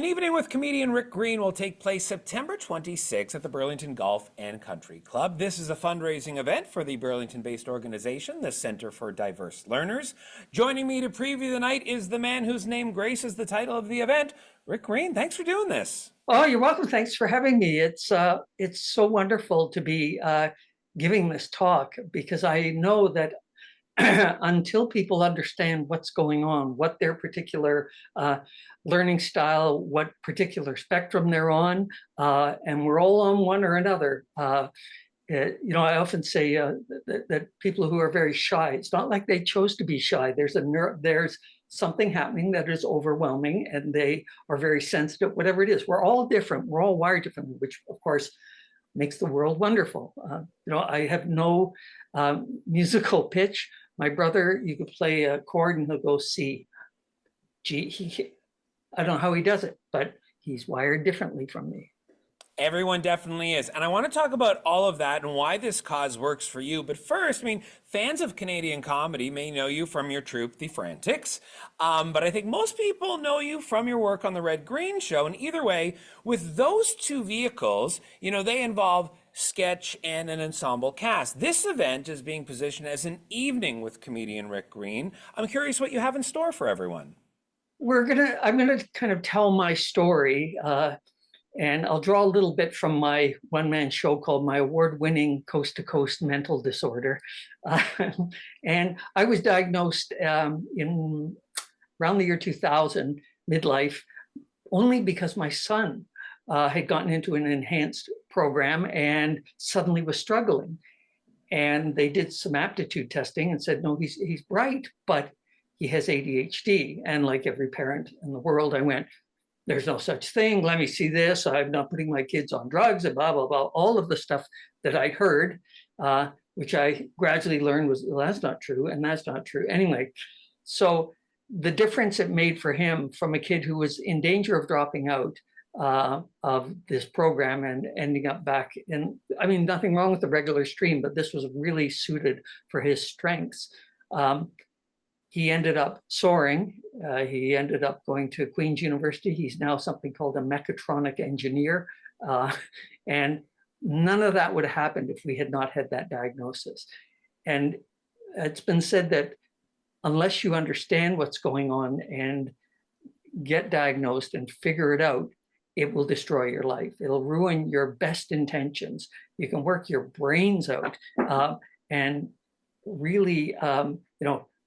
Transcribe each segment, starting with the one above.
An Evening with comedian Rick Green will take place September 26th at the Burlington Golf and Country Club. This is a fundraising event for the Burlington-based organization, the Center for Diverse Learners. Joining me to preview the night is the man whose name graces the title of the event, Rick Green. Thanks for doing this. Oh, you're welcome. Thanks for having me. It's so wonderful to be giving this talk, because I know that until people understand what's going on, what their particular learning style, what particular spectrum they're on, and we're all on one or another. I often say that people who are very shy, it's not like they chose to be shy. There's something happening that is overwhelming, and they are very sensitive, whatever it is. We're all different. We're all wired differently, which of course makes the world wonderful. I have no musical pitch. My brother, you could play a chord and he'll go C. G. I don't know how he does it, but he's wired differently from me. Everyone definitely is. And I want to talk about all of that and why this cause works for you. But first, fans of Canadian comedy may know you from your troupe, The Frantics. But I think most people know you from your work on The Red Green Show. And either way, with those two vehicles, they involve sketch and an ensemble cast. This event is being positioned as an evening with comedian Rick Green. I'm curious what you have in store for everyone. I'm gonna kind of tell my story, and I'll draw a little bit from my one-man show called My Award-Winning Coast to Coast Mental Disorder. And I was diagnosed in around the year 2000, midlife, only because my son had gotten into an enhanced program and suddenly was struggling. And they did some aptitude testing and said, no, he's bright, but he has ADHD. And like every parent in the world, I went, there's no such thing. Let me see this. I'm not putting my kids on drugs and blah, blah, blah. All of the stuff that I heard, which I gradually learned was, well, that's not true. And that's not true. Anyway, so the difference it made for him from a kid who was in danger of dropping out of this program and ending up back in, nothing wrong with the regular stream, but this was really suited for his strengths. He ended up soaring. He ended up going to Queen's University. He's now something called a mechatronic engineer. And none of that would have happened if we had not had that diagnosis. And it's been said that unless you understand what's going on and get diagnosed and figure it out, it will destroy your life. It'll ruin your best intentions. You can work your brains out and really,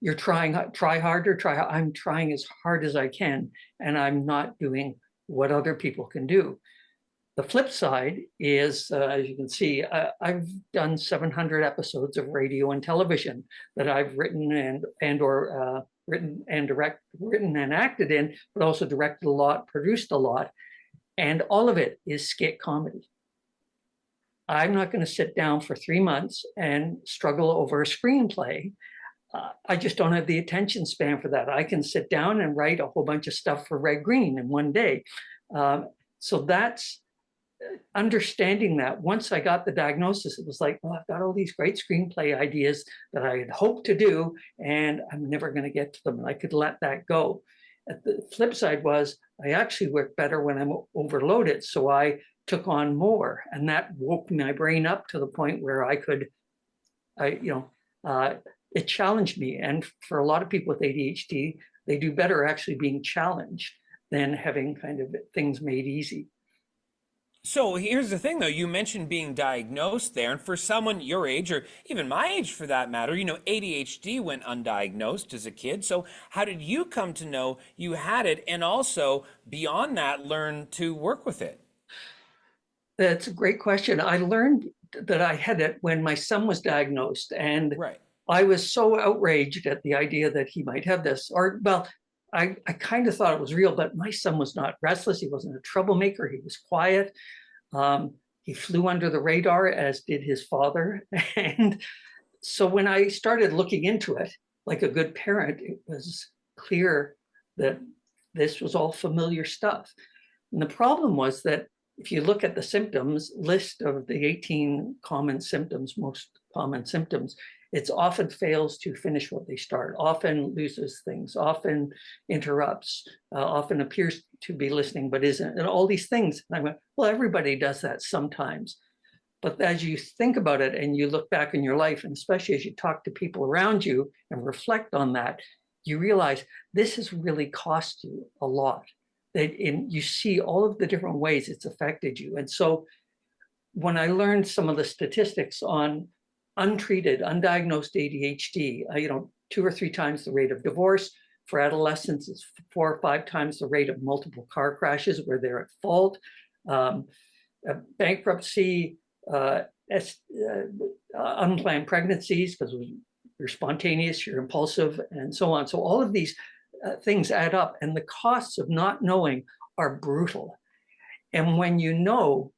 you're try harder, I'm trying as hard as I can, and I'm not doing what other people can do. The flip side is, as you can see, I've done 700 episodes of radio and television that I've written written and acted in, but also directed a lot, produced a lot. And all of it is skit comedy. I'm not going to sit down for 3 months and struggle over a screenplay. I just don't have the attention span for that. I can sit down and write a whole bunch of stuff for Red Green in one day. So that's understanding that. Once I got the diagnosis, it was like, well, I've got all these great screenplay ideas that I had hoped to do, and I'm never going to get to them. And I could let that go. The flip side was I actually work better when I'm overloaded. So I took on more, and that woke my brain up to the point where it challenged me. And for a lot of people with ADHD, they do better actually being challenged than having kind of things made easy. So here's the thing, though. You mentioned being diagnosed there. And for someone your age, or even my age for that matter, ADHD went undiagnosed as a kid. So how did you come to know you had it, and also beyond that, learn to work with it? That's a great question. I learned that I had it when my son was diagnosed. And right. I was so outraged at the idea that he might have this, I kind of thought it was real, but my son was not restless. He wasn't a troublemaker. He was quiet. He flew under the radar, as did his father. And so when I started looking into it, like a good parent, it was clear that this was all familiar stuff. And the problem was that if you look at the symptoms list of the 18 common symptoms, most common symptoms, It often fails to finish what they start, often loses things, often interrupts, often appears to be listening, but isn't, and all these things. And I went, well, everybody does that sometimes. But as you think about it and you look back in your life, and especially as you talk to people around you and reflect on that, you realize this has really cost you a lot. And you see all of the different ways it's affected you. And so when I learned some of the statistics on untreated, undiagnosed ADHD, 2 or 3 times the rate of divorce. For adolescents, it's 4 or 5 times the rate of multiple car crashes where they're at fault. Bankruptcy, unplanned pregnancies because you're spontaneous, you're impulsive, and so on. So all of these things add up, and the costs of not knowing are brutal. And when you know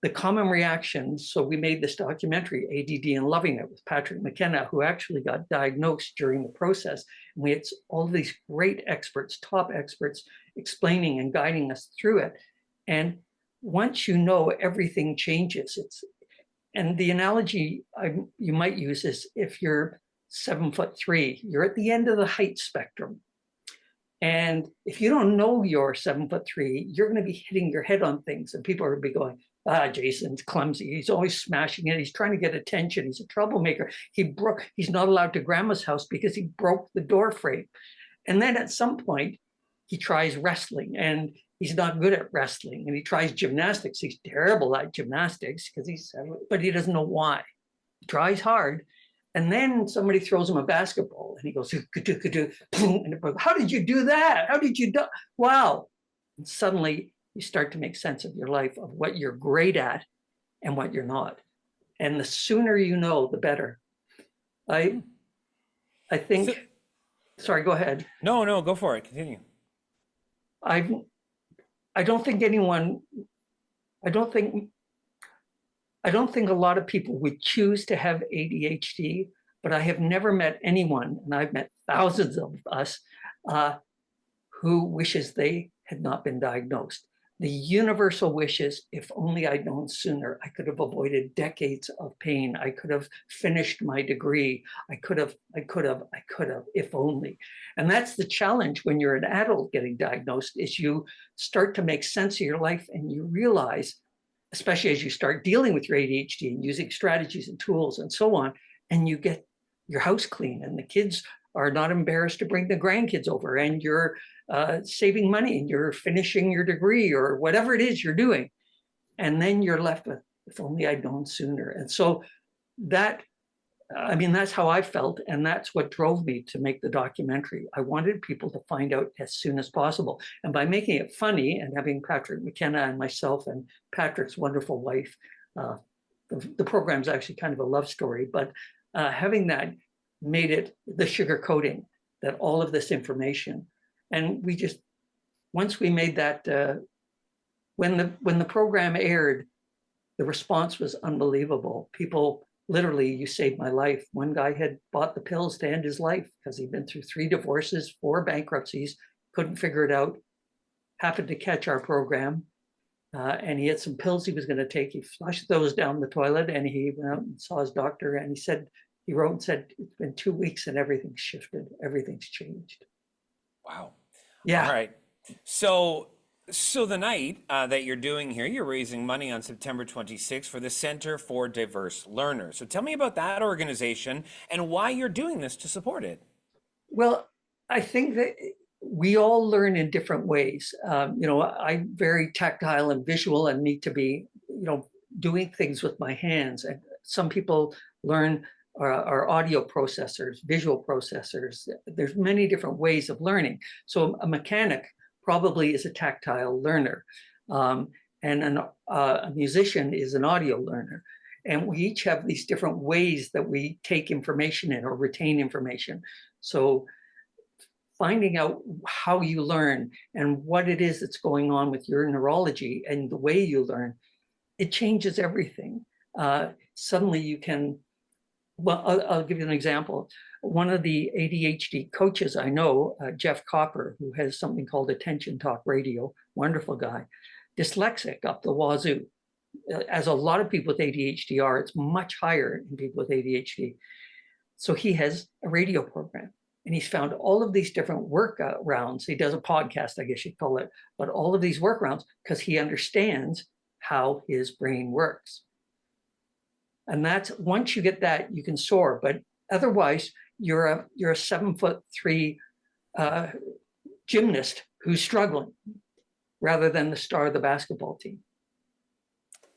the common reactions, so we made this documentary, ADD and Loving It, with Patrick McKenna, who actually got diagnosed during the process. And we had all of these great experts, top experts, explaining and guiding us through it. And once you know, everything changes. And the analogy you might use is if you're 7'3", you're at the end of the height spectrum. And if you don't know you're 7'3", you're going to be hitting your head on things, and people are going to be going, Jason's clumsy. He's always smashing it. He's trying to get attention. He's a troublemaker. He's not allowed to grandma's house because he broke the door frame. And then at some point, he tries wrestling, and he's not good at wrestling. And he tries gymnastics. He's terrible at gymnastics but he doesn't know why. He tries hard. And then somebody throws him a basketball, and he goes, and how did you do that? How did you do? Wow. And suddenly you start to make sense of your life, of what you're great at and what you're not. And the sooner you know, the better. I think, sorry, go ahead. No, go for it. Continue. I don't think a lot of people would choose to have ADHD, but I have never met anyone, and I've met thousands of us, who wishes they had not been diagnosed. The universal wish is, if only I'd known sooner, I could have avoided decades of pain. I could have finished my degree. I could have, if only. And that's the challenge when you're an adult getting diagnosed, is you start to make sense of your life, and you realize, especially as you start dealing with your ADHD and using strategies and tools and so on, and you get your house clean, and the kids are not embarrassed to bring the grandkids over, and you're saving money, and you're finishing your degree or whatever it is you're doing. And then you're left with, if only I'd known sooner. And so that's how I felt. And that's what drove me to make the documentary. I wanted people to find out as soon as possible. And by making it funny and having Patrick McKenna and myself and Patrick's wonderful wife, the program's actually kind of a love story, but having that made it the sugar coating, that all of this information. And we just, once we made that, when the program aired, the response was unbelievable. People, literally, you saved my life. One guy had bought the pills to end his life because he'd been through 3 divorces, 4 bankruptcies, couldn't figure it out, happened to catch our program, and he had some pills he was going to take. He flushed those down the toilet, and he went out and saw his doctor, and he wrote and said, it's been 2 weeks and everything's shifted, everything's changed. Wow. Yeah. All right. So the night that you're doing here, you're raising money on September 26th for the Center for Diverse Learners. So tell me about that organization and why you're doing this to support it. Well, I think that we all learn in different ways. I'm very tactile and visual and need to be, doing things with my hands. And some people learn are audio processors, visual processors. There's many different ways of learning. So a mechanic probably is a tactile learner, and a musician is an audio learner. And we each have these different ways that we take information in or retain information. So finding out how you learn and what it is that's going on with your neurology and the way you learn, it changes everything. Suddenly you can, well, I'll give you an example. One of the ADHD coaches I know, Jeff Copper, who has something called Attention Talk Radio, wonderful guy, dyslexic up the wazoo. As a lot of people with ADHD are, it's much higher in people with ADHD. So he has a radio program, and he's found all of these different workout rounds. He does a podcast, I guess you'd call it, but all of these workarounds because he understands how his brain works. And that's, once you get that, you can soar. But otherwise, you're a 7'3" gymnast who's struggling, rather than the star of the basketball team.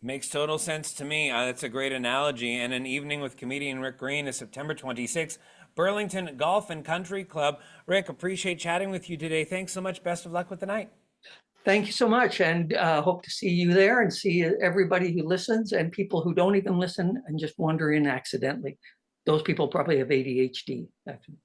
Makes total sense to me. That's a great analogy. And an evening with comedian Rick Green is September 26th, Burlington Golf and Country Club. Rick, appreciate chatting with you today. Thanks so much. Best of luck with the night. Thank you so much, and hope to see you there and see everybody who listens and people who don't even listen and just wander in accidentally. Those people probably have ADHD, actually.